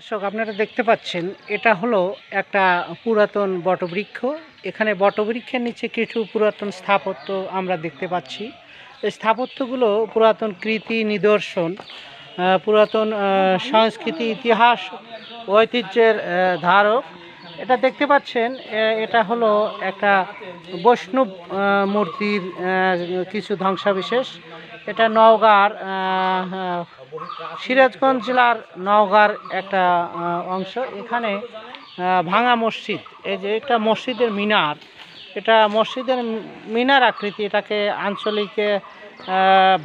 দর্শক, আপনারা দেখতে পাচ্ছেন এটা হলো একটা পুরাতন বটবৃক্ষ। এখানে বটবৃক্ষের নিচে কিছু পুরাতন স্থাপত্য আমরা দেখতে পাচ্ছি। এই স্থাপত্যগুলো পুরাতন কৃতি নিদর্শন, পুরাতন সংস্কৃতি, ইতিহাস, ঐতিহ্যের ধারক। এটা দেখতে পাচ্ছেন, এটা হলো একটা বৈষ্ণব মূর্তির কিছু ধ্বংসাবিশেষ। এটা নওগাঁর সিরাজগঞ্জ জেলার নওগাঁর একটা অংশ। এখানে ভাঙা মসজিদ, এই যে একটা মসজিদের মিনার, এটা মসজিদের মিনার আকৃতি, এটাকে আঞ্চলিকে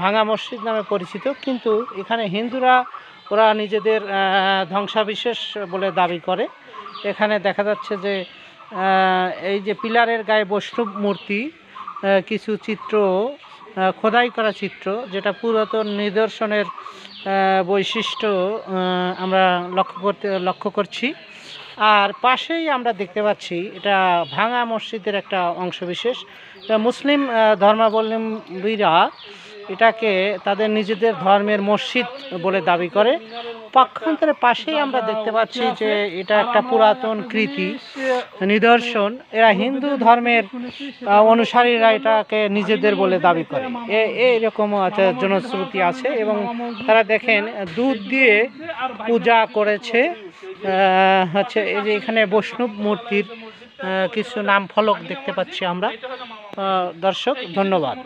ভাঙা মসজিদ নামে পরিচিত। কিন্তু এখানে হিন্দুরা ওরা নিজেদের ধ্বংসাবিশেষ বলে দাবি করে। এখানে দেখা যাচ্ছে যে এই যে পিলারের গায়ে বৈষ্ণব মূর্তি, কিছু চিত্র, খোদাই করা চিত্র, যেটা পুরাতন নিদর্শনের বৈশিষ্ট্য আমরা লক্ষ্য করছি। আর পাশেই আমরা দেখতে পাচ্ছি এটা ভাঙা মসজিদের একটা অংশবিশেষ। মুসলিম ধর্মাবলম্বীরা এটাকে তাদের নিজেদের ধর্মের মসজিদ বলে দাবি করে। পক্ষান্তরে পাশেই আমরা দেখতে পাচ্ছি যে এটা একটা পুরাতন কৃতি নিদর্শন। এরা হিন্দু ধর্মের অনুসারীরা এটাকে নিজেদের বলে দাবি করে। এইরকম জনশ্রুতি আছে। এবং তারা দেখেন দুধ দিয়ে পূজা করেছে। হচ্ছে এই যে এখানে বৈষ্ণব মূর্তির কিছু নাম ফলক দেখতে পাচ্ছি আমরা। দর্শক, ধন্যবাদ।